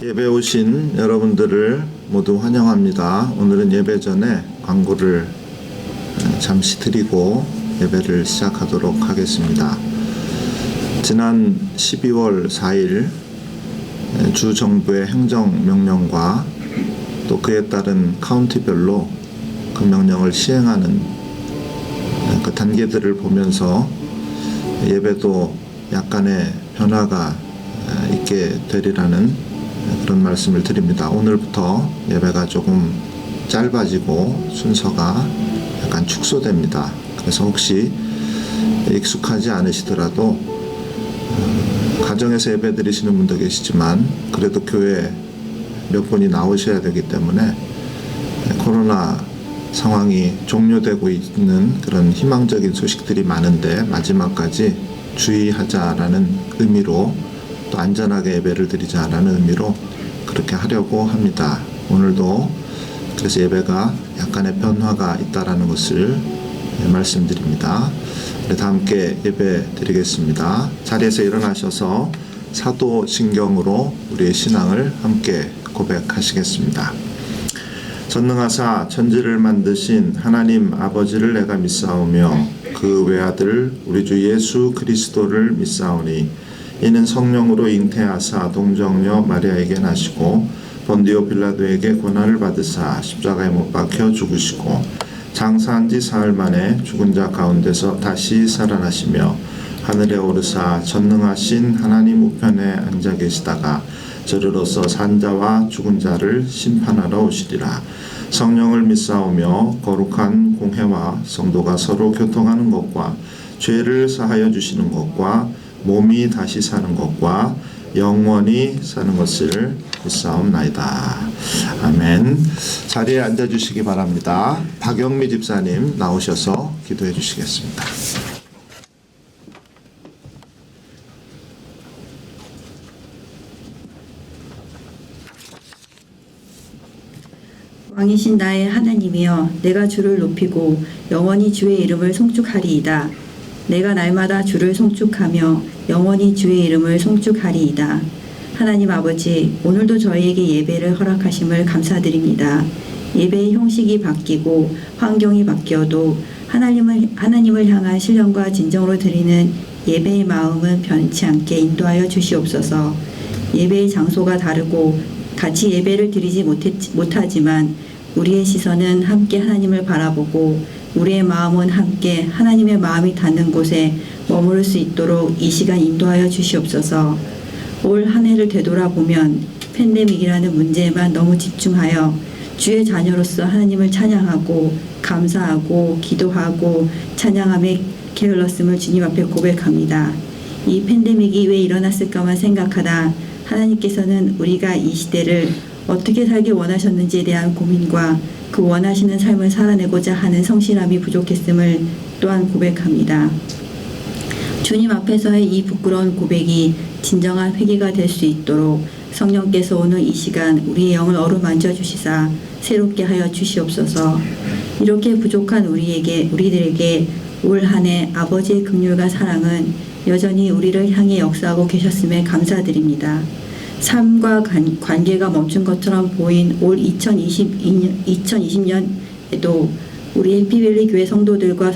예배 오신 여러분들을 모두 환영합니다. 오늘은 예배 전에 광고를 잠시 드리고 예배를 시작하도록 하겠습니다. 지난 12월 4일 주 정부의 행정명령과 또 그에 따른 카운티별로 그 명령을 시행하는 그 단계들을 보면서 예배도 약간의 변화가 있게 되리라는 그런 말씀을 드립니다. 오늘부터 예배가 조금 짧아지고 순서가 약간 축소됩니다. 그래서 혹시 익숙하지 않으시더라도 가정에서 예배 드리시는 분도 계시지만 그래도 교회 몇 분이 나오셔야 되기 때문에 코로나 상황이 종료되고 있는 그런 희망적인 소식들이 많은데 마지막까지 주의하자라는 의미로 또 안전하게 예배를 드리자라는 의미로 그렇게 하려고 합니다. 오늘도 그래서 예배가 약간의 변화가 있다라는 것을 말씀드립니다. 다 함께 예배 드리겠습니다. 자리에서 일어나셔서 사도신경으로 우리의 신앙을 함께 고백하시겠습니다. 전능하사 천지를 만드신 하나님 아버지를 내가 믿사오며 그 외아들 우리 주 예수 그리스도를 믿사오니 이는 성령으로 잉태하사 동정녀 마리아에게 나시고 본디오 빌라도에게 고난을 받으사 십자가에 못 박혀 죽으시고 장사한 지 사흘 만에 죽은 자 가운데서 다시 살아나시며 하늘에 오르사 전능하신 하나님 우편에 앉아 계시다가 저리로서 산자와 죽은 자를 심판하러 오시리라. 성령을 믿사오며 거룩한 공회와 성도가 서로 교통하는 것과 죄를 사하여 주시는 것과 몸이 다시 사는 것과 영원히 사는 것을 믿사옵나이다. 아멘. 자리에 앉아주시기 바랍니다. 박영미 집사님 나오셔서 기도해 주시겠습니다. 왕이신 나의 하나님이여, 내가 주를 높이고 영원히 주의 이름을 송축하리이다. 내가 날마다 주를 송축하며 영원히 주의 이름을 송축하리이다. 하나님 아버지, 오늘도 저희에게 예배를 허락하심을 감사드립니다. 예배의 형식이 바뀌고 환경이 바뀌어도 하나님을 향한 신령과 진정으로 드리는 예배의 마음은 변치 않게 인도하여 주시옵소서. 예배의 장소가 다르고 같이 예배를 드리지 못하지만 우리의 시선은 함께 하나님을 바라보고 우리의 마음은 함께 하나님의 마음이 닿는 곳에 머무를 수 있도록 이 시간 인도하여 주시옵소서. 올 한 해를 되돌아보면 팬데믹이라는 문제에만 너무 집중하여 주의 자녀로서 하나님을 찬양하고 감사하고 기도하고 찬양함에 게을렀음을 주님 앞에 고백합니다. 이 팬데믹이 왜 일어났을까만 생각하다 하나님께서는 우리가 이 시대를 어떻게 살기 원하셨는지에 대한 고민과 그 원하시는 삶을 살아내고자 하는 성실함이 부족했음을 또한 고백합니다. 주님 앞에서의 이 부끄러운 고백이 진정한 회개가 될 수 있도록 성령께서 오늘 이 시간 우리의 영을 어루만져 주시사 새롭게 하여 주시옵소서. 이렇게 부족한 우리들에게 올 한 해 아버지의 긍휼과 사랑은 여전히 우리를 향해 역사하고 계셨음에 감사드립니다. 삶과 관계가 멈춘 것처럼 보인 올 2020년에도 우리 해피밸리 교회 성도들과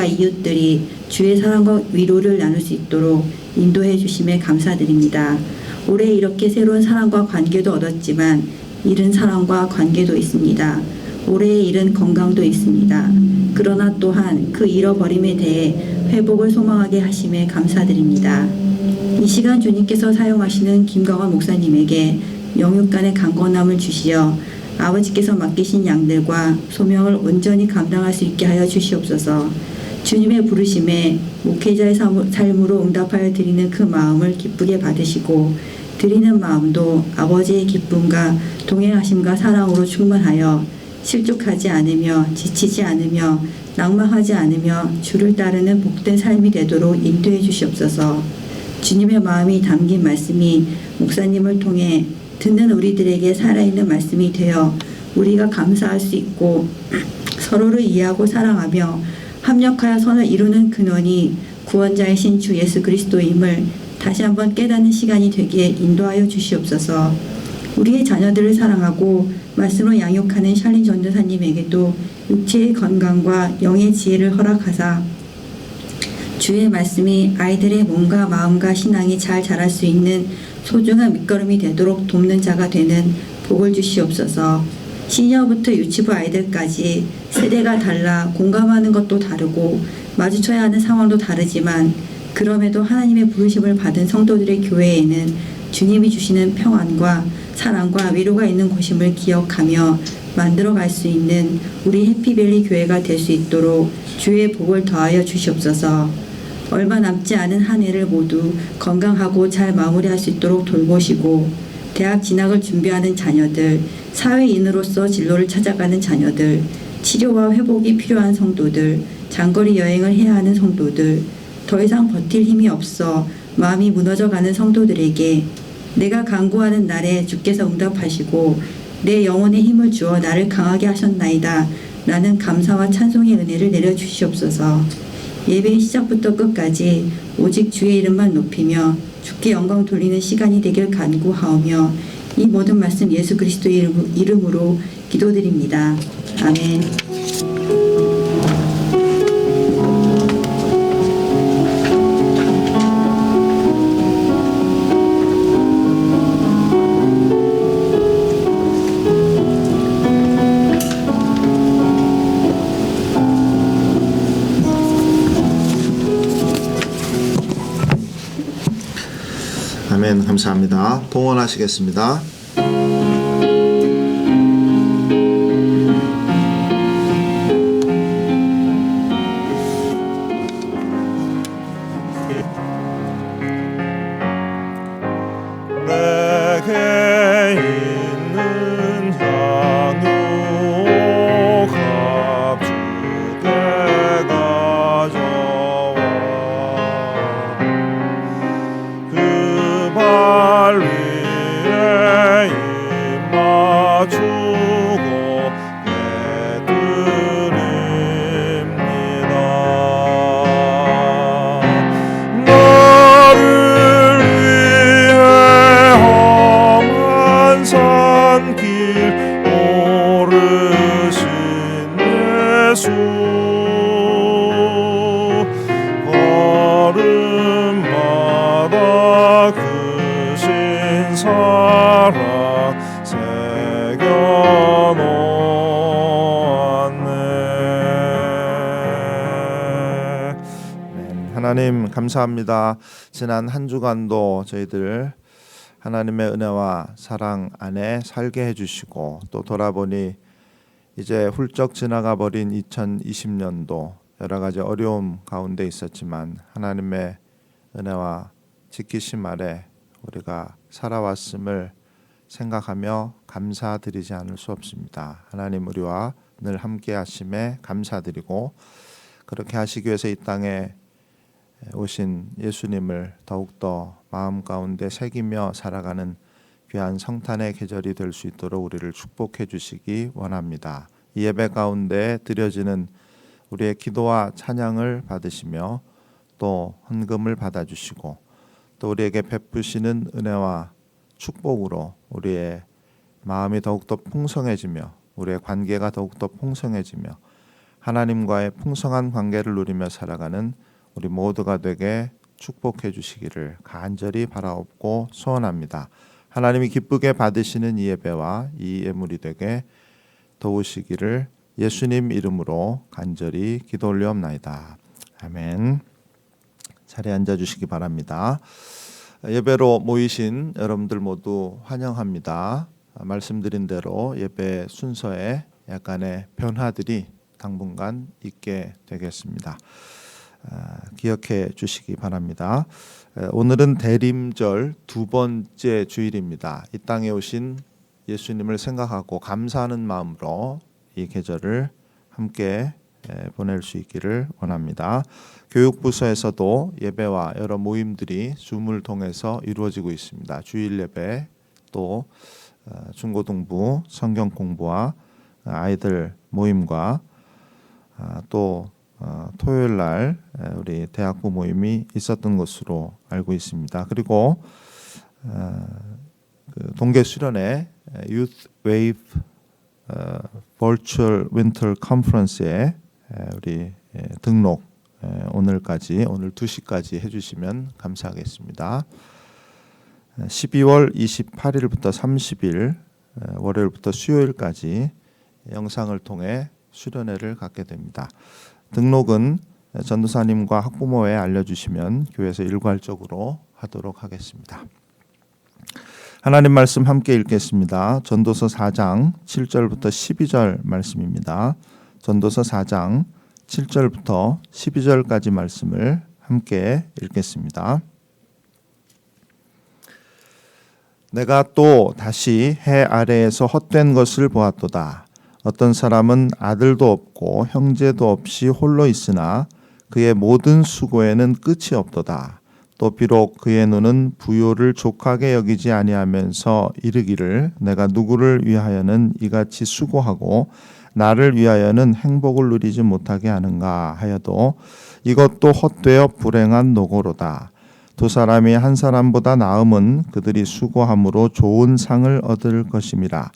이웃들이 주의 사랑과 위로를 나눌 수 있도록 인도해 주심에 감사드립니다. 올해 이렇게 새로운 사랑과 관계도 얻었지만 잃은 사랑과 관계도 있습니다. 올해에 잃은 건강도 있습니다. 그러나 또한 그 잃어버림에 대해 회복을 소망하게 하심에 감사드립니다. 이 시간 주님께서 사용하시는 김광원 목사님에게 영육간의 강건함을 주시어 아버지께서 맡기신 양들과 소명을 온전히 감당할 수 있게 하여 주시옵소서. 주님의 부르심에 목회자의 삶으로 응답하여 드리는 그 마음을 기쁘게 받으시고 드리는 마음도 아버지의 기쁨과 동행하심과 사랑으로 충만하여 실족하지 않으며 지치지 않으며 낭망하지 않으며 주를 따르는 복된 삶이 되도록 인도해 주시옵소서. 주님의 마음이 담긴 말씀이 목사님을 통해 듣는 우리들에게 살아있는 말씀이 되어 우리가 감사할 수 있고 서로를 이해하고 사랑하며 합력하여 선을 이루는 근원이 구원자이신 주 예수 그리스도임을 다시 한번 깨닫는 시간이 되게 인도하여 주시옵소서. 우리의 자녀들을 사랑하고 말씀으로 양육하는 샬린 전도사님에게도 육체의 건강과 영의 지혜를 허락하사 주의 말씀이 아이들의 몸과 마음과 신앙이 잘 자랄 수 있는 소중한 밑거름이 되도록 돕는 자가 되는 복을 주시옵소서. 시니어부터 유치부 아이들까지 세대가 달라 공감하는 것도 다르고 마주쳐야 하는 상황도 다르지만 그럼에도 하나님의 부르심을 받은 성도들의 교회에는 주님이 주시는 평안과 사랑과 위로가 있는 곳임을 기억하며 만들어갈 수 있는 우리 해피밸리 교회가 될 수 있도록 주의 복을 더하여 주시옵소서. 얼마 남지 않은 한 해를 모두 건강하고 잘 마무리할 수 있도록 돌보시고 대학 진학을 준비하는 자녀들, 사회인으로서 진로를 찾아가는 자녀들, 치료와 회복이 필요한 성도들, 장거리 여행을 해야 하는 성도들, 더 이상 버틸 힘이 없어 마음이 무너져가는 성도들에게 내가 간구하는 날에 주께서 응답하시고 내 영혼에 힘을 주어 나를 강하게 하셨나이다 라는 감사와 찬송의 은혜를 내려주시옵소서. 예배의 시작부터 끝까지 오직 주의 이름만 높이며 주께 영광 돌리는 시간이 되길 간구하오며 이 모든 말씀 예수 그리스도의 이름으로 기도드립니다. 아멘. 아멘. 감사합니다. 봉헌하시겠습니다. 내게 있는 향유 값주게 가져와 그 발 위에 입 맞추고 내드립니다. 나를 위해 험한 산길 오르신 예수 걸음마다 크신 사랑 새겨놓았네. 하나님 감사합니다. 지난 한 주간도 저희들 하나님의 은혜와 사랑 안에 살게 해주시고 또 돌아보니 이제 훌쩍 지나가 버린 2020년도 여러 가지 어려움 가운데 있었지만 하나님의 은혜와 지키심 아래 우리가 살아왔음을 생각하며 감사드리지 않을 수 없습니다. 하나님 우리와 늘 함께 하심에 감사드리고 그렇게 하시기 위해서 이 땅에 오신 예수님을 더욱더 마음 가운데 새기며 살아가는 귀한 성탄의 계절이 될 수 있도록 우리를 축복해 주시기 원합니다. 이 예배 가운데 드려지는 우리의 기도와 찬양을 받으시며 또 헌금을 받아주시고 또 우리에게 베푸시는 은혜와 축복으로 우리의 마음이 더욱더 풍성해지며 우리의 관계가 더욱더 풍성해지며 하나님과의 풍성한 관계를 누리며 살아가는 우리 모두가 되게 축복해 주시기를 간절히 바라옵고 소원합니다. 하나님이 기쁘게 받으시는 이 예배와 이 예물이 되게 도우시기를 예수님 이름으로 간절히 기도 올리옵나이다. 아멘. 자리에 앉아주시기 바랍니다. 예배로 모이신 여러분들 모두 환영합니다. 말씀드린 대로 예배 순서에 약간의 변화들이 당분간 있게 되겠습니다. 기억해 주시기 바랍니다. 오늘은 대림절 두 번째 주일입니다. 이 땅에 오신 예수님을 생각하고 감사하는 마음으로 이 계절을 함께 보낼 수 있기를 원합니다. 교육부서에서도 예배와 여러 모임들이 줌을 통해서 이루어지고 있습니다. 주일 예배 또 중고등부 성경 공부와 아이들 모임과 또 토요일 날 우리 대학부 모임이 있었던 것으로 알고 있습니다. 그리고 그 동계 수련회 Youth Wave Virtual Winter Conference에 우리 등록 오늘 2시까지 해주시면 감사하겠습니다. 12월 28일부터 30일 월요일부터 수요일까지 영상을 통해 수련회를 갖게 됩니다. 등록은 전도사님과 학부모에 알려주시면 교회에서 일괄적으로 하도록 하겠습니다. 하나님 말씀 함께 읽겠습니다. 전도서 4장 7절부터 12절 말씀입니다. 전도서 4장 7절부터 12절까지 말씀을 함께 읽겠습니다. 내가 또 다시 해 아래에서 헛된 것을 보았도다. 어떤 사람은 아들도 없고 형제도 없이 홀로 있으나 그의 모든 수고에는 끝이 없도다. 또 비록 그의 눈은 부요를 족하게 여기지 아니하면서 이르기를 내가 누구를 위하여는 이같이 수고하고 나를 위하여는 행복을 누리지 못하게 하는가 하여도 이것도 헛되어 불행한 노고로다. 두 사람이 한 사람보다 나음은 그들이 수고함으로 좋은 상을 얻을 것임이라.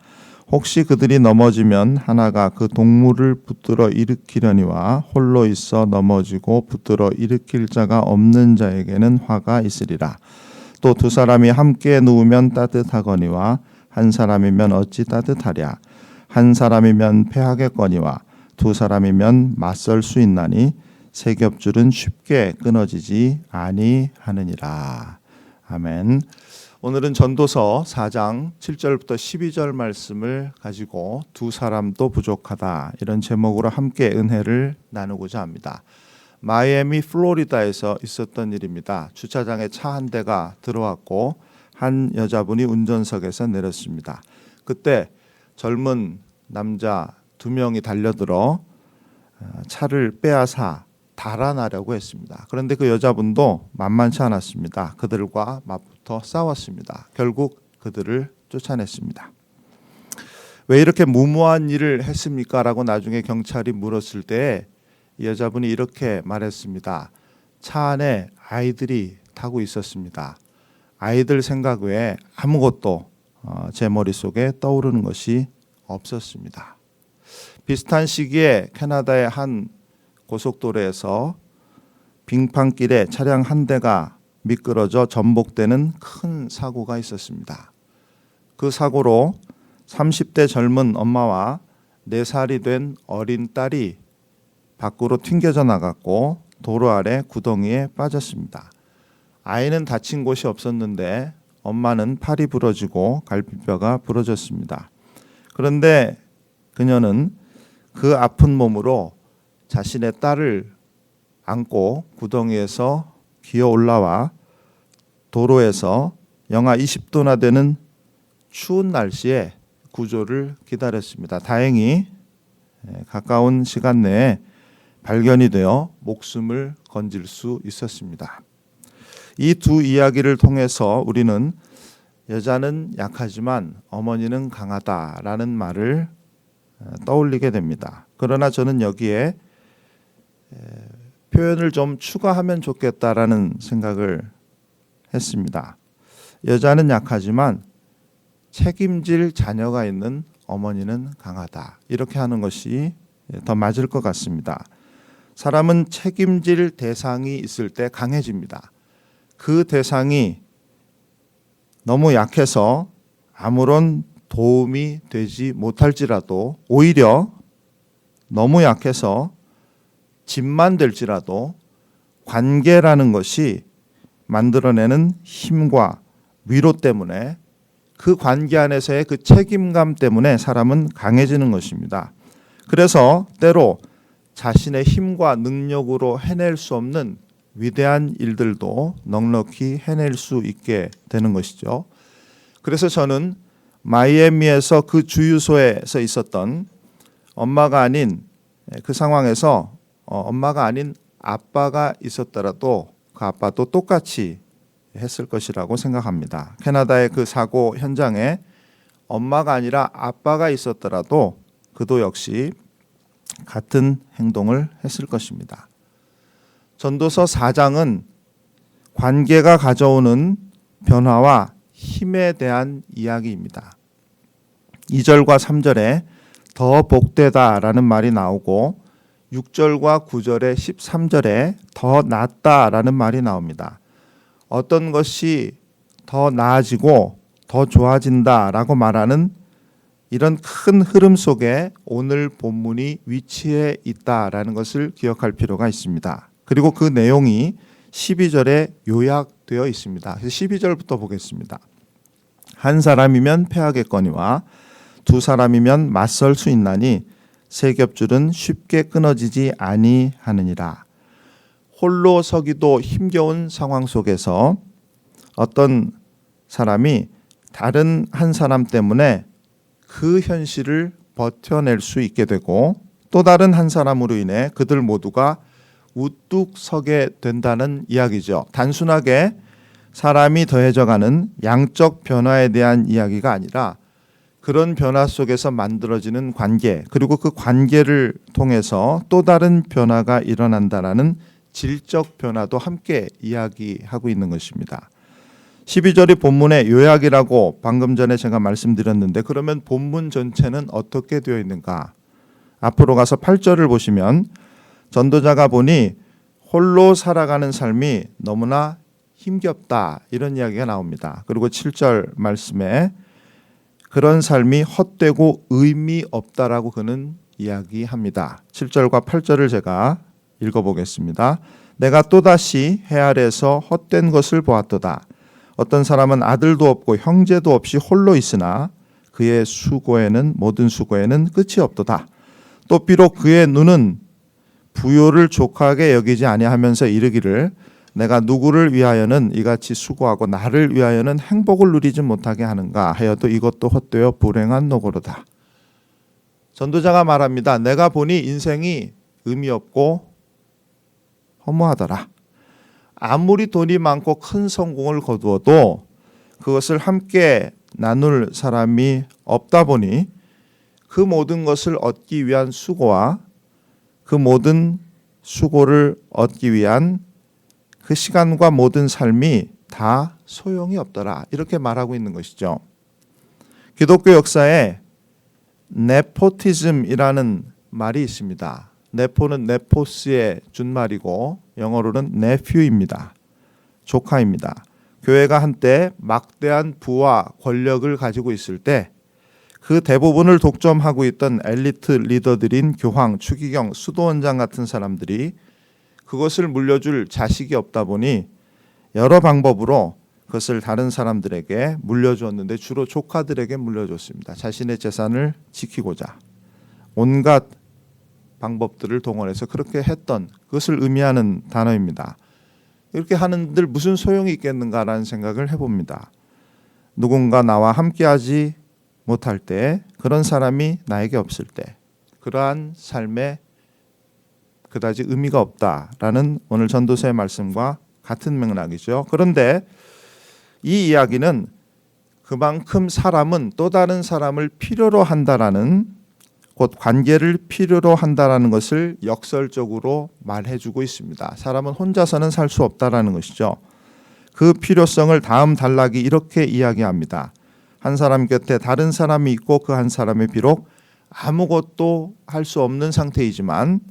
혹시 그들이 넘어지면 하나가 그 동물을 붙들어 일으키려니와 홀로 있어 넘어지고 붙들어 일으킬 자가 없는 자에게는 화가 있으리라. 또 두 사람이 함께 누우면 따뜻하거니와 한 사람이면 어찌 따뜻하랴. 한 사람이면 패하겠거니와 두 사람이면 맞설 수 있나니 세 겹줄은 쉽게 끊어지지 아니하느니라. 아멘. 오늘은 전도서 4장 7절부터 12절 말씀을 가지고 두 사람도 부족하다 이런 제목으로 함께 은혜를 나누고자 합니다. 마이애미 플로리다에서 있었던 일입니다. 주차장에 차 한 대가 들어왔고 한 여자분이 운전석에서 내렸습니다. 그때 젊은 남자 2명이 달려들어 차를 빼앗아 달아나려고 했습니다. 그런데 그 여자분도 만만치 않았습니다. 그들과 맞붙어 싸웠습니다. 결국 그들을 쫓아냈습니다. 왜 이렇게 무모한 일을 했습니까? 라고 나중에 경찰이 물었을 때 이 여자분이 이렇게 말했습니다. 차 안에 아이들이 타고 있었습니다. 아이들 생각 외에 아무것도 제 머릿속에 떠오르는 것이 없었습니다. 비슷한 시기에 캐나다의 한 고속도로에서 빙판길에 차량 한 대가 미끄러져 전복되는 큰 사고가 있었습니다. 그 사고로 30대 젊은 엄마와 4살이 된 어린 딸이 밖으로 튕겨져 나갔고 도로 아래 구덩이에 빠졌습니다. 아이는 다친 곳이 없었는데 엄마는 팔이 부러지고 갈비뼈가 부러졌습니다. 그런데 그녀는 그 아픈 몸으로 자신의 딸을 안고 구덩이에서 기어 올라와 도로에서 영하 20도나 되는 추운 날씨에 구조를 기다렸습니다. 다행히 가까운 시간 내에 발견이 되어 목숨을 건질 수 있었습니다. 이 두 이야기를 통해서 우리는 여자는 약하지만 어머니는 강하다라는 말을 떠올리게 됩니다. 그러나 저는 여기에 표현을 좀 추가하면 좋겠다라는 생각을 했습니다. 여자는 약하지만 책임질 자녀가 있는 어머니는 강하다. 이렇게 하는 것이 더 맞을 것 같습니다. 사람은 책임질 대상이 있을 때 강해집니다. 그 대상이 너무 약해서 아무런 도움이 되지 못할지라도 오히려 너무 약해서 짐만 될지라도 관계라는 것이 만들어내는 힘과 위로 때문에 그 관계 안에서의 그 책임감 때문에 사람은 강해지는 것입니다. 그래서 때로 자신의 힘과 능력으로 해낼 수 없는 위대한 일들도 넉넉히 해낼 수 있게 되는 것이죠. 그래서 저는 마이애미에서 그 주유소에서 있었던 엄마가 아닌 그 상황에서 엄마가 아닌 아빠가 있었더라도 그 아빠도 똑같이 했을 것이라고 생각합니다. 캐나다의 그 사고 현장에 엄마가 아니라 아빠가 있었더라도 그도 역시 같은 행동을 했을 것입니다. 전도서 4장은 관계가 가져오는 변화와 힘에 대한 이야기입니다. 2절과 3절에 더 복되다라는 말이 나오고 6절과 9절에 13절에 더 낫다라는 말이 나옵니다. 어떤 것이 더 나아지고 더 좋아진다라고 말하는 이런 큰 흐름 속에 오늘 본문이 위치해 있다라는 것을 기억할 필요가 있습니다. 그리고 그 내용이 12절에 요약되어 있습니다. 12절부터 보겠습니다. 한 사람이면 패하겠거니와 두 사람이면 맞설 수 있나니 세 겹줄은 쉽게 끊어지지 아니하느니라. 홀로 서기도 힘겨운 상황 속에서 어떤 사람이 다른 한 사람 때문에 그 현실을 버텨낼 수 있게 되고 또 다른 한 사람으로 인해 그들 모두가 우뚝 서게 된다는 이야기죠. 단순하게 사람이 더해져가는 양적 변화에 대한 이야기가 아니라 그런 변화 속에서 만들어지는 관계, 그리고 그 관계를 통해서 또 다른 변화가 일어난다라는 질적 변화도 함께 이야기하고 있는 것입니다. 12절이 본문의 요약이라고 방금 전에 제가 말씀드렸는데 그러면 본문 전체는 어떻게 되어 있는가? 앞으로 가서 8절을 보시면 전도자가 보니 홀로 살아가는 삶이 너무나 힘겹다 이런 이야기가 나옵니다. 그리고 7절 말씀에 그런 삶이 헛되고 의미 없다라고 그는 이야기합니다. 7절과 8절을 제가 읽어보겠습니다. 내가 또다시 해 아래에서 헛된 것을 보았도다. 어떤 사람은 아들도 없고 형제도 없이 홀로 있으나 그의 수고에는 모든 수고에는 끝이 없도다. 또 비록 그의 눈은 부요를 족하게 여기지 아니하면서 이르기를 내가 누구를 위하여는 이같이 수고하고 나를 위하여는 행복을 누리지 못하게 하는가 하여도 이것도 헛되어 불행한 노고로다. 전도자가 말합니다. 내가 보니 인생이 의미 없고 허무하더라. 아무리 돈이 많고 큰 성공을 거두어도 그것을 함께 나눌 사람이 없다 보니 그 모든 것을 얻기 위한 수고와 그 모든 수고를 얻기 위한 그 시간과 모든 삶이 다 소용이 없더라. 이렇게 말하고 있는 것이죠. 기독교 역사에 네포티즘이라는 말이 있습니다. 네포는 네포스의 준말이고 영어로는 네퓨입니다. 조카입니다. 교회가 한때 막대한 부와 권력을 가지고 있을 때 그 대부분을 독점하고 있던 엘리트 리더들인 교황, 추기경, 수도원장 같은 사람들이 그것을 물려줄 자식이 없다 보니 여러 방법으로 그것을 다른 사람들에게 물려주었는데 주로 조카들에게 물려줬습니다. 자신의 재산을 지키고자 온갖 방법들을 동원해서 그렇게 했던 그것을 의미하는 단어입니다. 이렇게 하는들 무슨 소용이 있겠는가라는 생각을 해봅니다. 누군가 나와 함께하지 못할 때, 그런 사람이 나에게 없을 때 그러한 삶에 그다지 의미가 없다라는 오늘 전도서의 말씀과 같은 맥락이죠. 그런데 이 이야기는 그만큼 사람은 또 다른 사람을 필요로 한다라는, 곧 관계를 필요로 한다라는 것을 역설적으로 말해주고 있습니다. 사람은 혼자서는 살 수 없다라는 것이죠. 그 필요성을 다음 단락이 이렇게 이야기합니다. 한 사람 곁에 다른 사람이 있고 그 한 사람이 비록 아무것도 할 수 없는 상태이지만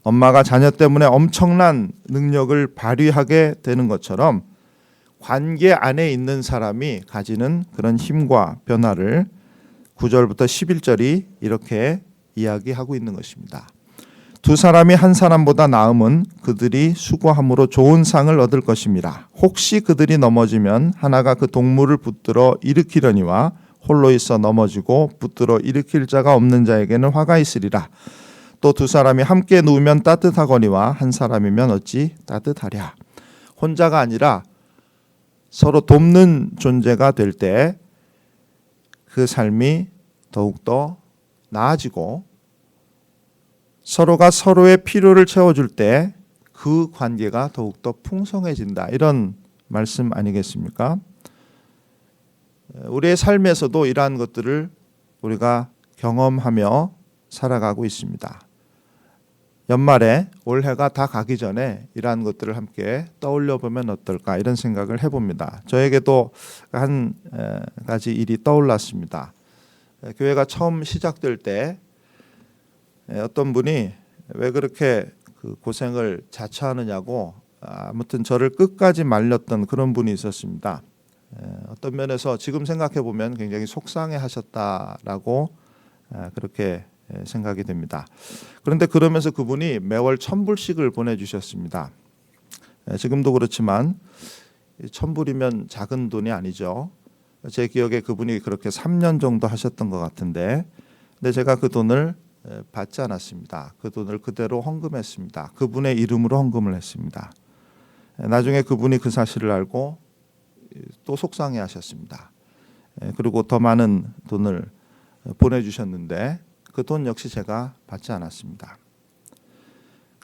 엄마가 자녀 때문에 엄청난 능력을 발휘하게 되는 것처럼 관계 안에 있는 사람이 가지는 그런 힘과 변화를 9절부터 11절이 이렇게 이야기하고 있는 것입니다. 두 사람이 한 사람보다 나음은 그들이 수고함으로 좋은 상을 얻을 것입니다. 혹시 그들이 넘어지면 하나가 그 동물을 붙들어 일으키려니와 홀로 있어 넘어지고 붙들어 일으킬 자가 없는 자에게는 화가 있으리라. 또 두 사람이 함께 누우면 따뜻하거니와 한 사람이면 어찌 따뜻하랴. 혼자가 아니라 서로 돕는 존재가 될 때 그 삶이 더욱더 나아지고 서로가 서로의 필요를 채워줄 때 그 관계가 더욱더 풍성해진다. 이런 말씀 아니겠습니까? 우리의 삶에서도 이러한 것들을 우리가 경험하며 살아가고 있습니다. 연말에 올해가 다 가기 전에 이러한 것들을 함께 떠올려 보면 어떨까 이런 생각을 해봅니다. 저에게도 한 가지 일이 떠올랐습니다. 교회가 처음 시작될 때 어떤 분이 왜 그렇게 그 고생을 자처하느냐고 아무튼 저를 끝까지 말렸던 그런 분이 있었습니다. 어떤 면에서 지금 생각해 보면 굉장히 속상해하셨다라고 그렇게 생각이 됩니다. 그런데 그러면서 그분이 매월 1,000불씩을 보내주셨습니다. 지금도 그렇지만 1,000불이면 작은 돈이 아니죠. 제 기억에 그분이 그렇게 3년 정도 하셨던 것 같은데, 근데 제가 그 돈을 받지 않았습니다. 그 돈을 그대로 헌금했습니다. 그분의 이름으로 헌금을 했습니다. 나중에 그분이 그 사실을 알고 또 속상해하셨습니다. 그리고 더 많은 돈을 보내주셨는데 그 돈 역시 제가 받지 않았습니다.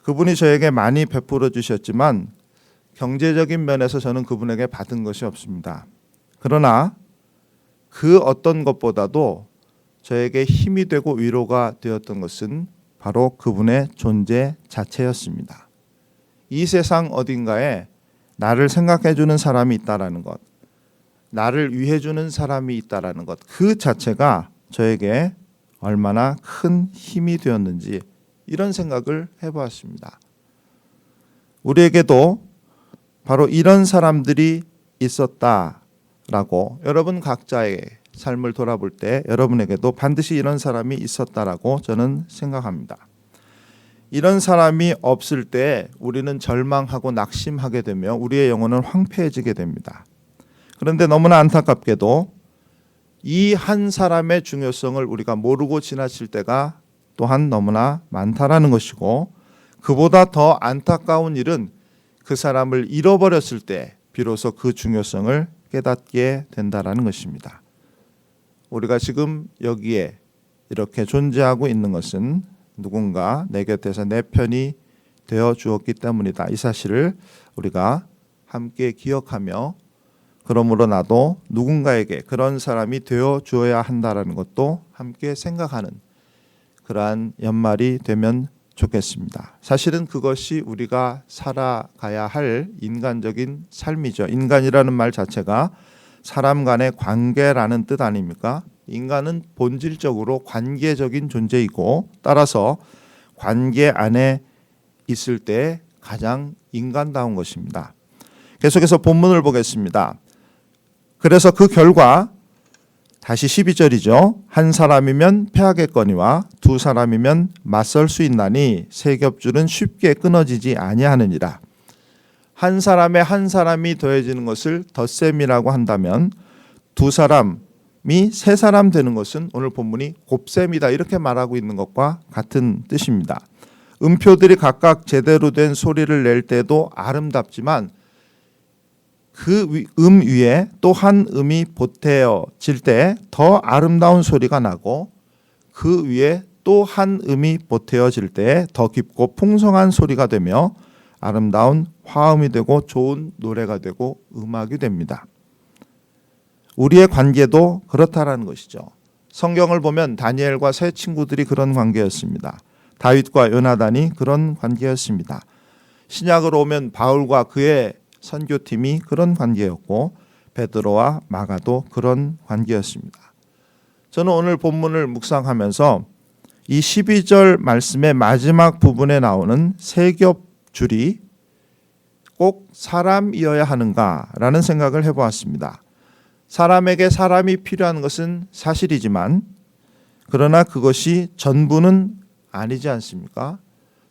그분이 저에게 많이 베풀어 주셨지만 경제적인 면에서 저는 그분에게 받은 것이 없습니다. 그러나 그 어떤 것보다도 저에게 힘이 되고 위로가 되었던 것은 바로 그분의 존재 자체였습니다. 이 세상 어딘가에 나를 생각해 주는 사람이 있다라는 것, 나를 위해 주는 사람이 있다라는 것, 그 자체가 저에게 얼마나 큰 힘이 되었는지 이런 생각을 해보았습니다. 우리에게도 바로 이런 사람들이 있었다라고, 여러분 각자의 삶을 돌아볼 때 여러분에게도 반드시 이런 사람이 있었다라고 저는 생각합니다. 이런 사람이 없을 때 우리는 절망하고 낙심하게 되며 우리의 영혼은 황폐해지게 됩니다. 그런데 너무나 안타깝게도 이 한 사람의 중요성을 우리가 모르고 지나칠 때가 또한 너무나 많다라는 것이고, 그보다 더 안타까운 일은 그 사람을 잃어버렸을 때 비로소 그 중요성을 깨닫게 된다라는 것입니다. 우리가 지금 여기에 이렇게 존재하고 있는 것은 누군가 내 곁에서 내 편이 되어 주었기 때문이다. 이 사실을 우리가 함께 기억하며, 그러므로 나도 누군가에게 그런 사람이 되어 주어야 한다라는 것도 함께 생각하는 그러한 연말이 되면 좋겠습니다. 사실은 그것이 우리가 살아가야 할 인간적인 삶이죠. 인간이라는 말 자체가 사람 간의 관계라는 뜻 아닙니까? 인간은 본질적으로 관계적인 존재이고, 따라서 관계 안에 있을 때 가장 인간다운 것입니다. 계속해서 본문을 보겠습니다. 그래서 그 결과, 다시 12절이죠. 한 사람이면 패하겠거니와 두 사람이면 맞설 수 있나니 세 겹줄은 쉽게 끊어지지 아니하느니라. 한 사람에 한 사람이 더해지는 것을 덧셈이라고 한다면, 두 사람이 세 사람 되는 것은 오늘 본문이 곱셈이다 이렇게 말하고 있는 것과 같은 뜻입니다. 음표들이 각각 제대로 된 소리를 낼 때도 아름답지만 그 음 위에 또 한 음이 보태어질 때 더 아름다운 소리가 나고, 그 위에 또 한 음이 보태어질 때 더 깊고 풍성한 소리가 되며 아름다운 화음이 되고 좋은 노래가 되고 음악이 됩니다. 우리의 관계도 그렇다라는 것이죠. 성경을 보면 다니엘과 세 친구들이 그런 관계였습니다. 다윗과 요나단이 그런 관계였습니다. 신약으로 오면 바울과 그의 선교팀이 그런 관계였고, 베드로와 마가도 그런 관계였습니다. 저는 오늘 본문을 묵상하면서 이 12절 말씀의 마지막 부분에 나오는 세 겹줄이 꼭 사람이어야 하는가라는 생각을 해보았습니다. 사람에게 사람이 필요한 것은 사실이지만, 그러나 그것이 전부는 아니지 않습니까?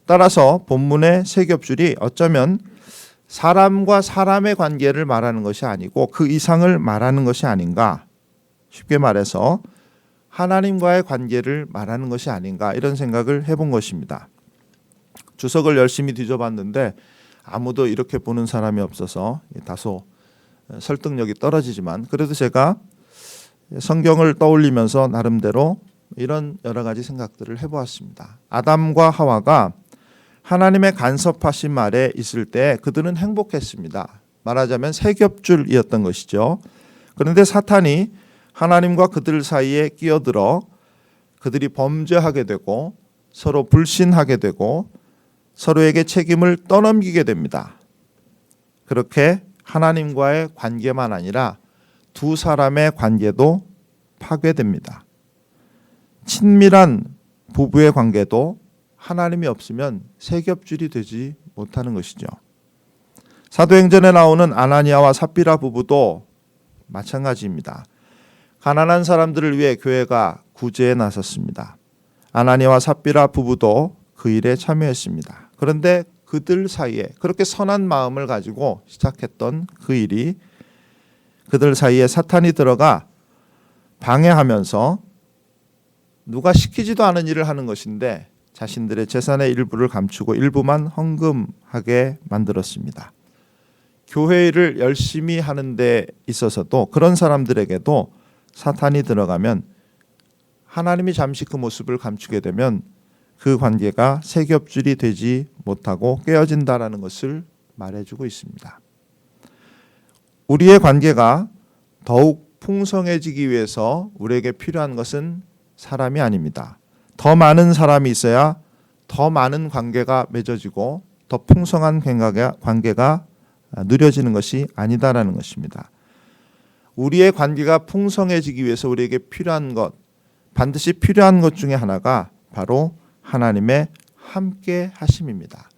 따라서 본문의 세 겹줄이 어쩌면 사람과 사람의 관계를 말하는 것이 아니고 그 이상을 말하는 것이 아닌가, 쉽게 말해서 하나님과의 관계를 말하는 것이 아닌가, 이런 생각을 해본 것입니다. 주석을 열심히 뒤져봤는데 아무도 이렇게 보는 사람이 없어서 다소 설득력이 떨어지지만, 그래도 제가 성경을 떠올리면서 나름대로 이런 여러 가지 생각들을 해보았습니다. 아담과 하와가 하나님의 간섭하신 말에 있을 때 그들은 행복했습니다. 말하자면 세 겹줄이었던 것이죠. 그런데 사탄이 하나님과 그들 사이에 끼어들어 그들이 범죄하게 되고 서로 불신하게 되고 서로에게 책임을 떠넘기게 됩니다. 그렇게 하나님과의 관계만 아니라 두 사람의 관계도 파괴됩니다. 친밀한 부부의 관계도 하나님이 없으면 세 겹줄이 되지 못하는 것이죠. 사도행전에 나오는 아나니아와 삽비라 부부도 마찬가지입니다. 가난한 사람들을 위해 교회가 구제에 나섰습니다. 아나니아와 삽비라 부부도 그 일에 참여했습니다. 그런데 그들 사이에 그렇게 선한 마음을 가지고 시작했던 그 일이 그들 사이에 사탄이 들어가 방해하면서 누가 시키지도 않은 일을 하는 것인데 자신들의 재산의 일부를 감추고 일부만 헌금하게 만들었습니다. 교회 일을 열심히 하는 데 있어서도 그런 사람들에게도 사탄이 들어가면 하나님이 잠시 그 모습을 감추게 되면 그 관계가 세 겹줄이 되지 못하고 깨어진다라는 것을 말해주고 있습니다. 우리의 관계가 더욱 풍성해지기 위해서 우리에게 필요한 것은 사람이 아닙니다. 더 많은 사람이 있어야 더 많은 관계가 맺어지고 더 풍성한 관계가 누려지는 것이 아니다라는 것입니다. 우리의 관계가 풍성해지기 위해서 우리에게 필요한 것, 반드시 필요한 것 중에 하나가 바로 하나님의 함께 하심입니다.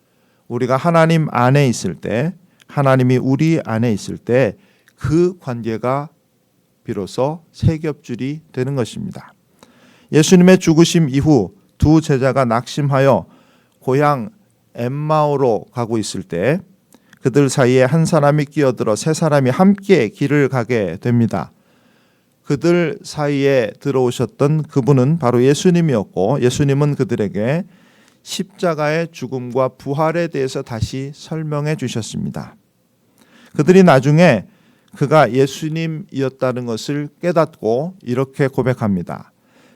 우리가 하나님 안에 있을 때, 하나님이 우리 안에 있을 때 그 관계가 비로소 세 겹줄이 되는 것입니다. 예수님의 죽으심 이후 두 제자가 낙심하여 고향 엠마오로 가고 있을 때 그들 사이에 한 사람이 끼어들어 세 사람이 함께 길을 가게 됩니다. 그들 사이에 들어오셨던 그분은 바로 예수님이었고 예수님은 그들에게 십자가의 죽음과 부활에 대해서 다시 설명해 주셨습니다. 그들이 나중에 그가 예수님이었다는 것을 깨닫고 이렇게 고백합니다.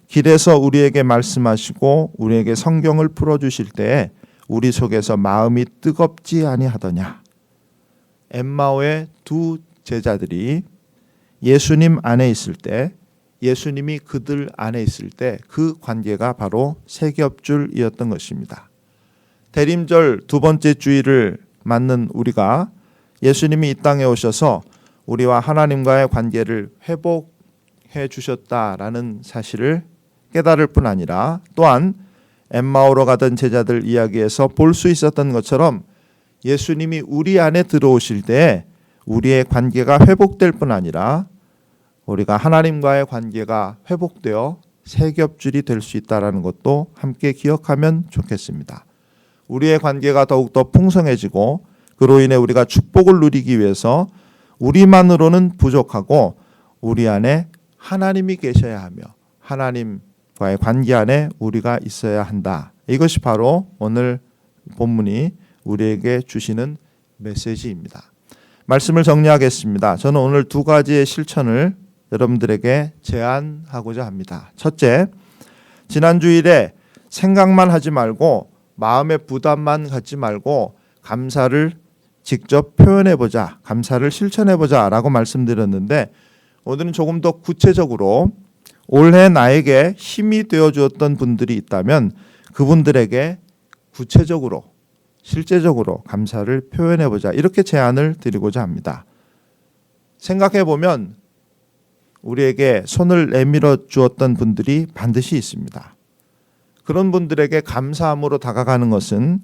길에서 우리에게 말씀하시고 우리에게 성경을 풀어주실 때에 우리 속에서 마음이 뜨겁지 아니하더냐. 엠마오의 두 제자들이 예수님 안에 있을 때, 예수님이 그들 안에 있을 때 그 관계가 바로 세 겹줄이었던 것입니다. 대림절 두 번째 주일을 맞는 우리가 예수님이 이 땅에 오셔서 우리와 하나님과의 관계를 회복해 주셨다라는 사실을 깨달을 뿐 아니라 또한 엠마오로 가던 제자들 이야기에서 볼 수 있었던 것처럼 예수님이 우리 안에 들어오실 때 우리의 관계가 회복될 뿐 아니라 우리가 하나님과의 관계가 회복되어 세 겹줄이 될 수 있다는 것도 함께 기억하면 좋겠습니다. 우리의 관계가 더욱더 풍성해지고 그로 인해 우리가 축복을 누리기 위해서 우리만으로는 부족하고 우리 안에 하나님이 계셔야 하며 하나님과의 관계 안에 우리가 있어야 한다. 이것이 바로 오늘 본문이 우리에게 주시는 메시지입니다. 말씀을 정리하겠습니다. 저는 오늘 두 가지의 실천을 여러분들에게 제안하고자 합니다. 첫째, 지난 주일에 생각만 하지 말고 마음의 부담만 갖지 말고 감사를 직접 표현해보자, 감사를 실천해보자 라고 말씀드렸는데 오늘은 조금 더 구체적으로 올해 나에게 힘이 되어주었던 분들이 있다면 그분들에게 구체적으로 실제적으로 감사를 표현해보자 이렇게 제안을 드리고자 합니다. 생각해보면 우리에게 손을 내밀어 주었던 분들이 반드시 있습니다. 그런 분들에게 감사함으로 다가가는 것은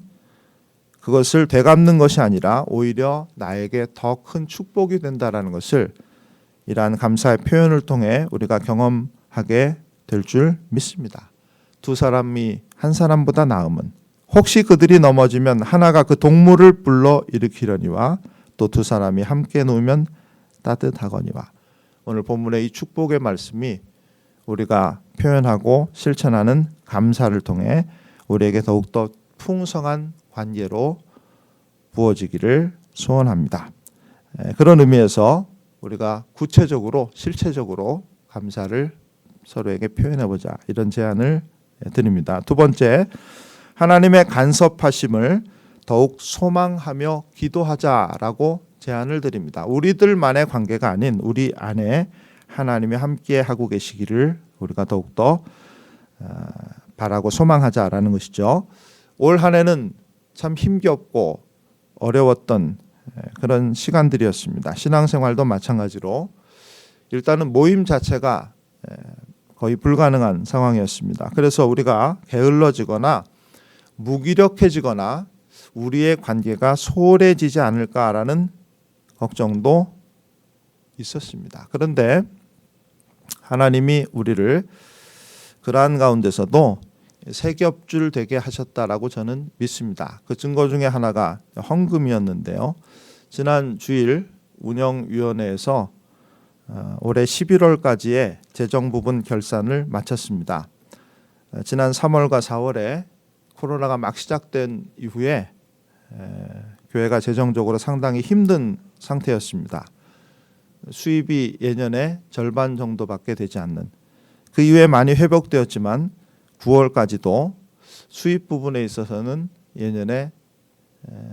그것을 되갚는 것이 아니라 오히려 나에게 더 큰 축복이 된다라는 것을 이러한 감사의 표현을 통해 우리가 경험하게 될 줄 믿습니다. 두 사람이 한 사람보다 나음은 혹시 그들이 넘어지면 하나가 그 동물을 불러 일으키려니와 또 두 사람이 함께 누우면 따뜻하거니와. 오늘 본문의 이 축복의 말씀이 우리가 표현하고 실천하는 감사를 통해 우리에게 더욱더 풍성한 관계로 부어지기를 소원합니다. 그런 의미에서 우리가 구체적으로 실체적으로 감사를 서로에게 표현해보자 이런 제안을 드립니다. 두 번째, 하나님의 간섭하심을 더욱 소망하며 기도하자라고 제안을 드립니다. 우리들만의 관계가 아닌 우리 안에 하나님이 함께 하고 계시기를 우리가 더욱더 바라고 소망하자라는 것이죠. 올 한 해는 참 힘겹고 어려웠던 그런 시간들이었습니다. 신앙생활도 마찬가지로 일단은 모임 자체가 거의 불가능한 상황이었습니다. 그래서 우리가 게을러지거나 무기력해지거나 우리의 관계가 소홀해지지 않을까라는 걱정도 있었습니다. 그런데 하나님이 우리를 그러한 가운데서도 세 겹줄 되게 하셨다라고 저는 믿습니다. 그 증거 중에 하나가 헌금이었는데요. 지난 주일 운영위원회에서 올해 11월까지의 재정 부분 결산을 마쳤습니다. 지난 3월과 4월에 코로나가 막 시작된 이후에 교회가 재정적으로 상당히 힘든 상태였습니다. 수입이 예년의 절반 정도밖에 되지 않는, 그 이후에 많이 회복되었지만 9월까지도 수입 부분에 있어서는 예년에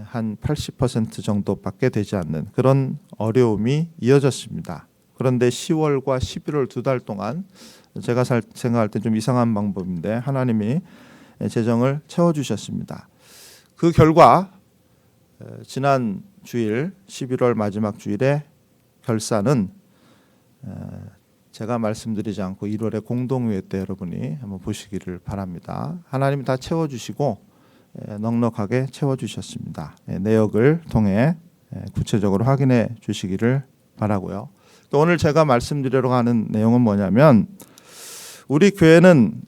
한 80% 정도밖에 되지 않는 그런 어려움이 이어졌습니다. 그런데 10월과 11월 2달 동안 제가 생각할 때 좀 이상한 방법인데 하나님이 재정을 채워주셨습니다. 그 결과 지난 주일 11월 마지막 주일에 결산은 제가 말씀드리지 않고 1월에 공동회의 때 여러분이 한번 보시기를 바랍니다. 하나님이 다 채워주시고 넉넉하게 채워주셨습니다. 내역을 통해 구체적으로 확인해 주시기를 바라고요. 또 오늘 제가 말씀드리려고 하는 내용은 뭐냐면 우리 교회는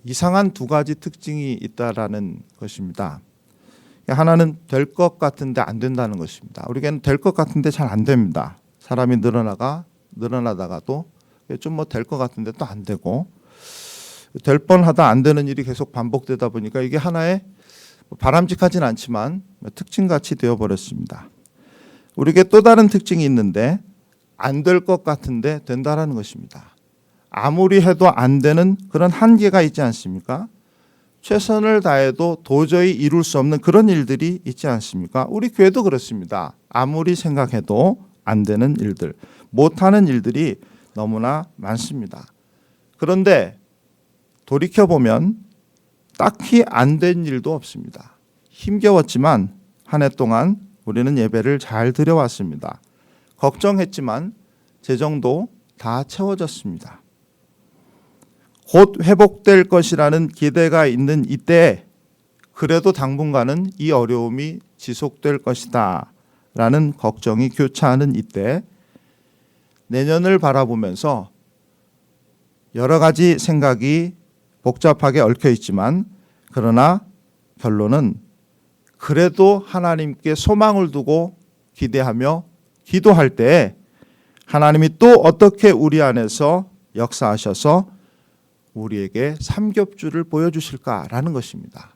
이상한 두 가지 특징이 있다라는 것입니다. 하나는 될 것 같은데 안 된다는 것입니다. 우리 교회는 될 것 같은데 잘 안 됩니다. 사람이 늘어나다가도 좀 뭐 될 것 같은데 또 안 되고, 될 뻔하다 안 되는 일이 계속 반복되다 보니까 이게 하나의 바람직하진 않지만 특징같이 되어버렸습니다. 우리에게 또 다른 특징이 있는데 안 될 것 같은데 된다라는 것입니다. 아무리 해도 안 되는 그런 한계가 있지 않습니까? 최선을 다해도 도저히 이룰 수 없는 그런 일들이 있지 않습니까? 우리 교회도 그렇습니다. 아무리 생각해도 안 되는 일들, 못하는 일들이 너무나 많습니다. 그런데 돌이켜보면 딱히 안 된 일도 없습니다. 힘겨웠지만 한 해 동안 우리는 예배를 잘 드려왔습니다. 걱정했지만 재정도 다 채워졌습니다. 곧 회복될 것이라는 기대가 있는 이때 그래도 당분간은 이 어려움이 지속될 것이다 라는 걱정이 교차하는 이때 내년을 바라보면서 여러 가지 생각이 복잡하게 얽혀 있지만 그러나 결론은 그래도 하나님께 소망을 두고 기대하며 기도할 때 하나님이 또 어떻게 우리 안에서 역사하셔서 우리에게 삼겹줄을 보여주실까라는 것입니다.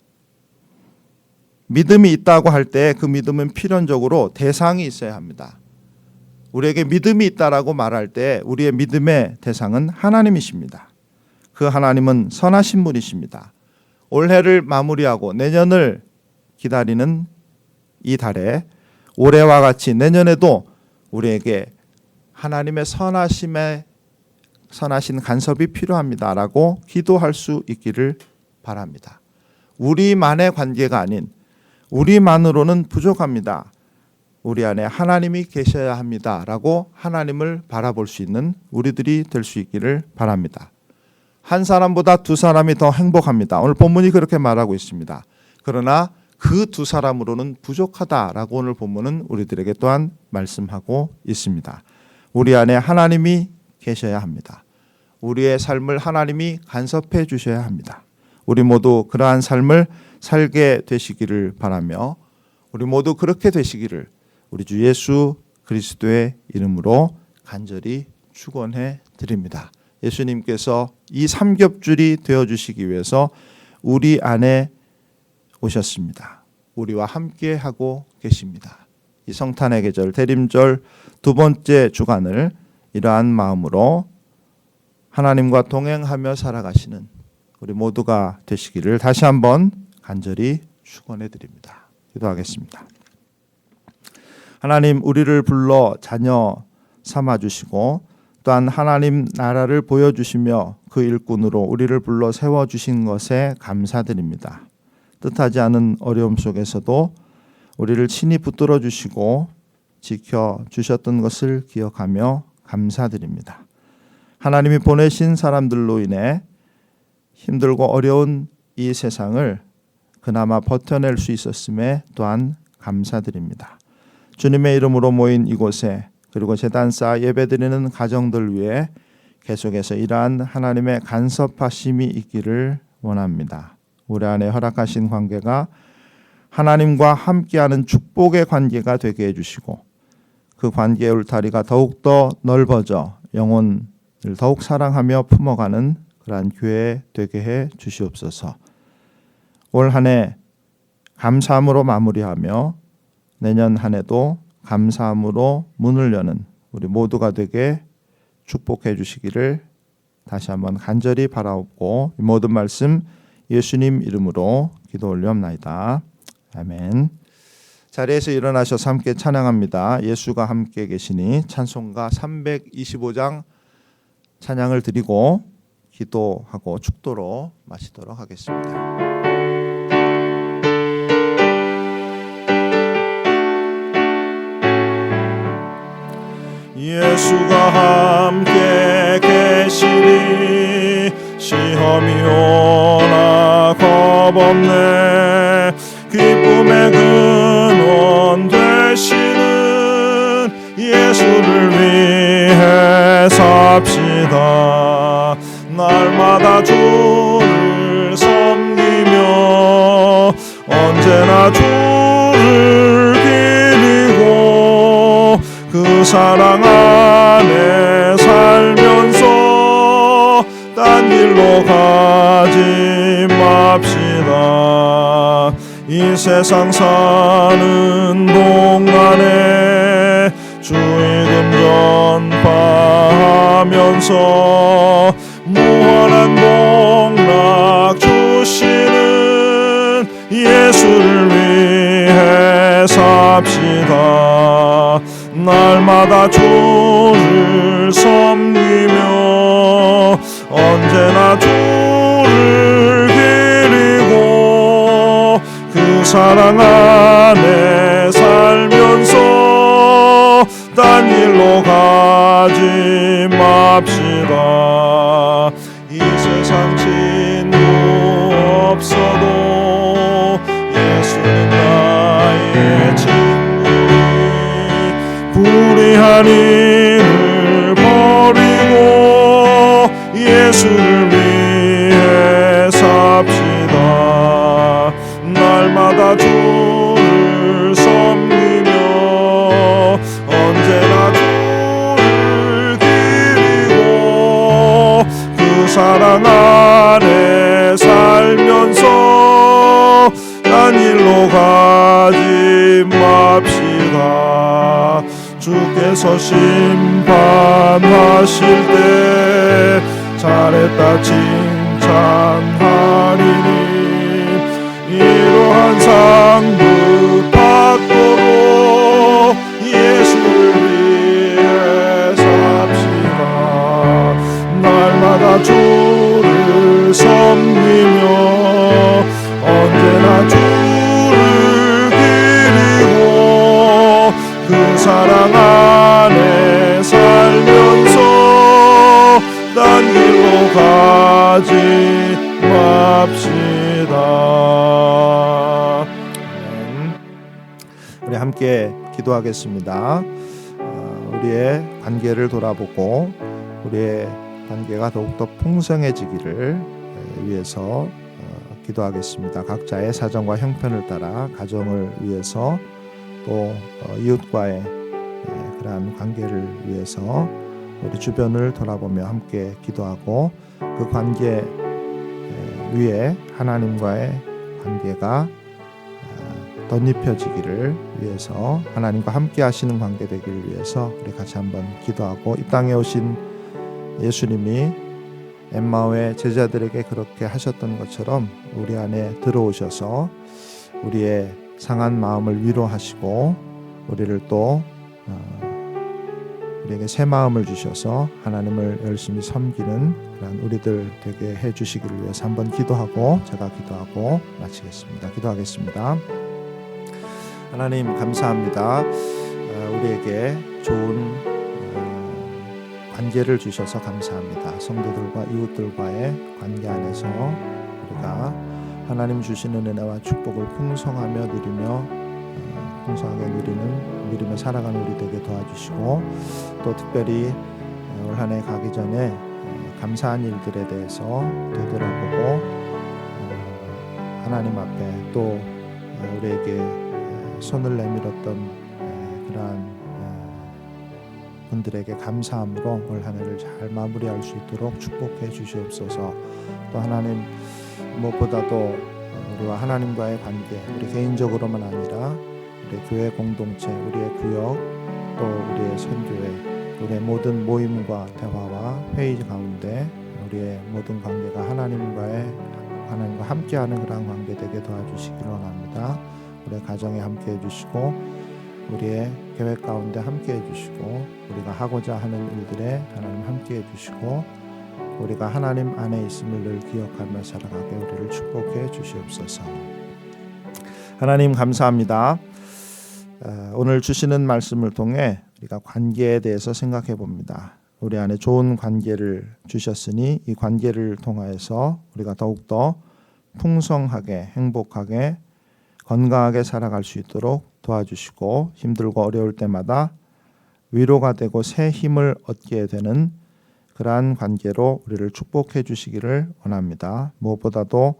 믿음이 있다고 할 때 그 믿음은 필연적으로 대상이 있어야 합니다. 우리에게 믿음이 있다라고 말할 때 우리의 믿음의 대상은 하나님이십니다. 그 하나님은 선하신 분이십니다. 올해를 마무리하고 내년을 기다리는 이 달에 올해와 같이 내년에도 우리에게 하나님의 선하신 간섭이 필요합니다라고 기도할 수 있기를 바랍니다. 우리만의 관계가 아닌 우리만으로는 부족합니다. 우리 안에 하나님이 계셔야 합니다라고 하나님을 바라볼 수 있는 우리들이 될 수 있기를 바랍니다. 한 사람보다 두 사람이 더 행복합니다. 오늘 본문이 그렇게 말하고 있습니다. 그러나 그 두 사람으로는 부족하다라고 오늘 본문은 우리들에게 또한 말씀하고 있습니다. 우리 안에 하나님이 계셔야 합니다. 우리의 삶을 하나님이 간섭해 주셔야 합니다. 우리 모두 그러한 삶을 살게 되시기를 바라며 우리 모두 그렇게 되시기를 우리 주 예수 그리스도의 이름으로 간절히 축원해 드립니다. 예수님께서 이 삼겹줄이 되어주시기 위해서 우리 안에 오셨습니다. 우리와 함께 하고 계십니다. 이 성탄의 계절 대림절 두 번째 주간을 이러한 마음으로 하나님과 동행하며 살아가시는 우리 모두가 되시기를 다시 한번 간절히 축원해 드립니다. 기도하겠습니다. 하나님, 우리를 불러 자녀 삼아 주시고 또한 하나님 나라를 보여주시며 그 일꾼으로 우리를 불러 세워주신 것에 감사드립니다. 뜻하지 않은 어려움 속에서도 우리를 친히 붙들어 주시고 지켜 주셨던 것을 기억하며 감사드립니다. 하나님이 보내신 사람들로 인해 힘들고 어려운 이 세상을 그나마 버텨낼 수 있었음에 또한 감사드립니다. 주님의 이름으로 모인 이곳에 그리고 제단 쌓아 예배드리는 가정들 위해 계속해서 이러한 하나님의 간섭하심이 있기를 원합니다. 우리 안에 허락하신 관계가 하나님과 함께하는 축복의 관계가 되게 해주시고 그 관계의 울타리가 더욱더 넓어져 영혼을 더욱 사랑하며 품어가는 그러한 교회 되게 해 주시옵소서. 올 한 해 감사함으로 마무리하며 내년 한 해도 감사함으로 문을 여는 우리 모두가 되게 축복해 주시기를 다시 한번 간절히 바라옵고 이 모든 말씀 예수님 이름으로 기도 올리옵나이다. 아멘. 자리에서 일어나셔서 함께 찬양합니다. 예수가 함께 계시니 찬송가 325장 찬양을 드리고 기도하고 축도로 마치도록 하겠습니다. 예수가 함께 계시니 시험이 오나 겁없네. 기쁨의 근원 되시는 예수를 위해 삽시다. 날마다 주를 섬기며 언제나 주를 기리고 그 사랑 안에 살면서 딴 길로 가지 맙시다. 이 세상 사는 동안에 주의금 전파하면서 무한한 복락 주시는 예수를 위해 삽시다. 날마다 주를 섬기며 언제나 주를 기리고 그 사랑 안에 살면서 딴 길로 가지 맙시다. 이 세상 친구 없어도 예수는 나의 친구니 불의한 일을 버리고 예수를 위해 삽시다. 날마다 주를 섬기며 언제나 주를 기리고 그 사랑 안에 살면서 딴 일로 가지 맙시다. 주께서 심판하실 때 잘했다 칭찬하리니 이러한 상도 받도록 예수를 위해 삽시다. 날마다 주를 섬기며 언제나 주를 기리고 그 사랑 안에 살면서 딴 길로 가지 맙시다. 우리 함께 기도하겠습니다. 우리의 관계를 돌아보고 우리의 관계가 더욱더 풍성해지기를 위해서 기도하겠습니다. 각자의 사정과 형편을 따라 가정을 위해서 또 이웃과의 그러한 관계를 위해서 우리 주변을 돌아보며 함께 기도하고 그 관계 위에 하나님과의 관계가 덧입혀지기를 위해서 하나님과 함께 하시는 관계 되기를 위해서 우리 같이 한번 기도하고 이 땅에 오신 예수님이 엠마오의 제자들에게 그렇게 하셨던 것처럼 우리 안에 들어오셔서 우리의 상한 마음을 위로하시고 우리를 또 우리에게 새 마음을 주셔서 하나님을 열심히 섬기는 그런 우리들 되게 해주시기를 위해서 한번 기도하고 제가 기도하고 마치겠습니다. 기도하겠습니다. 하나님 감사합니다. 우리에게 좋은 관계를 주셔서 감사합니다. 성도들과 이웃들과의 관계 안에서 우리가 하나님 주시는 은혜와 축복을 풍성하며 풍성하게 누리며 살아가는 우리 되게 도와주시고, 또 특별히 올 한 해 가기 전에 감사한 일들에 대해서 되돌아보고 하나님 앞에 또 우리에게 손을 내밀었던 그러한 분들에게 감사함으로 올 한 해를 잘 마무리할 수 있도록 축복해 주시옵소서. 또 하나님 무엇보다도 우리와 하나님과의 관계, 우리 개인적으로만 아니라 우리 교회 공동체, 우리의 구역, 또 우리의 선교회, 우리의 모든 모임과 대화와 회의 가운데 우리의 모든 관계가 하나님과 함께하는 그런 관계 되게 도와주시기를 원합니다. 우리의 가정에 함께해 주시고, 우리의 계획 가운데 함께해 주시고, 우리가 하고자 하는 일들에 하나님 함께해 주시고, 우리가 하나님 안에 있음을 늘 기억하며 살아가게 우리를 축복해 주시옵소서. 하나님 감사합니다. 오늘 주시는 말씀을 통해 우리가 관계에 대해서 생각해 봅니다. 우리 안에 좋은 관계를 주셨으니 이 관계를 통하여서 우리가 더욱더 풍성하게, 행복하게, 건강하게 살아갈 수 있도록 도와주시고, 힘들고 어려울 때마다 위로가 되고 새 힘을 얻게 되는 그러한 관계로 우리를 축복해 주시기를 원합니다. 무엇보다도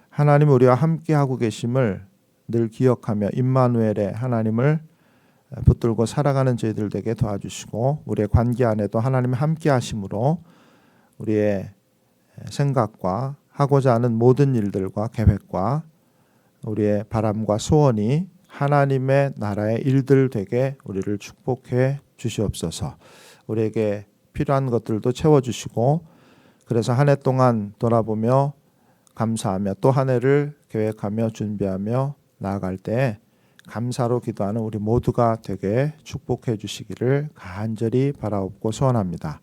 하나님 우리와 함께하고 계심을 늘 기억하며 임마누엘의 하나님을 붙들고 살아가는 저희들 되게 도와주시고, 우리의 관계 안에도 하나님이 함께하심으로 우리의 생각과 하고자 하는 모든 일들과 계획과 우리의 바람과 소원이 하나님의 나라의 일들 되게 우리를 축복해 주시옵소서. 우리에게 필요한 것들도 채워주시고, 그래서 한 해 동안 돌아보며 감사하며 또 한 해를 계획하며 준비하며 나아갈 때 감사로 기도하는 우리 모두가 되게 축복해 주시기를 간절히 바라옵고 소원합니다.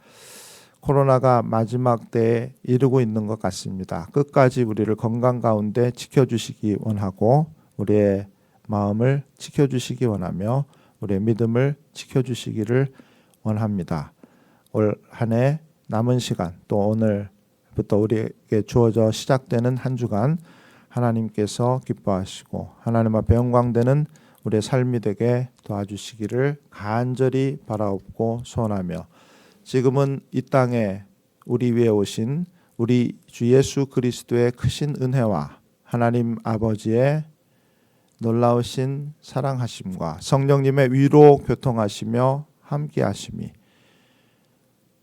코로나가 마지막 때에 이르고 있는 것 같습니다. 끝까지 우리를 건강 가운데 지켜주시기 원하고, 우리의 마음을 지켜주시기 원하며 우리의 믿음을 지켜주시기를 원합니다. 올 한 해 남은 시간, 또 오늘부터 우리에게 주어져 시작되는 한 주간 하나님께서 기뻐하시고 하나님 앞에 영광되는 우리의 삶이 되게 도와주시기를 간절히 바라옵고 소원하며, 지금은 이 땅에 우리 위에 오신 우리 주 예수 그리스도의 크신 은혜와 하나님 아버지의 놀라우신 사랑하심과 성령님의 위로 교통하시며 함께하심이,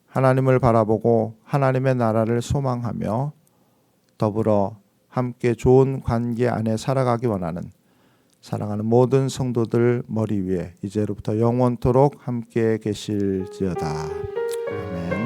하나님을 바라보고 하나님의 나라를 소망하며 더불어 함께 좋은 관계 안에 살아가기 원하는 사랑하는 모든 성도들 머리 위에 이제로부터 영원토록 함께 계실지어다. 아멘.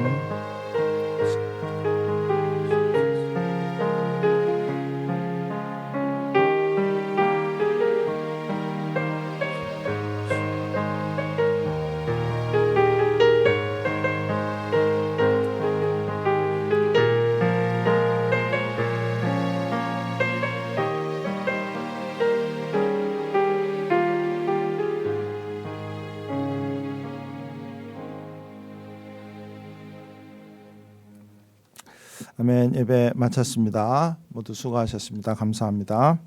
아멘. 예배 마쳤습니다. 모두 수고하셨습니다. 감사합니다.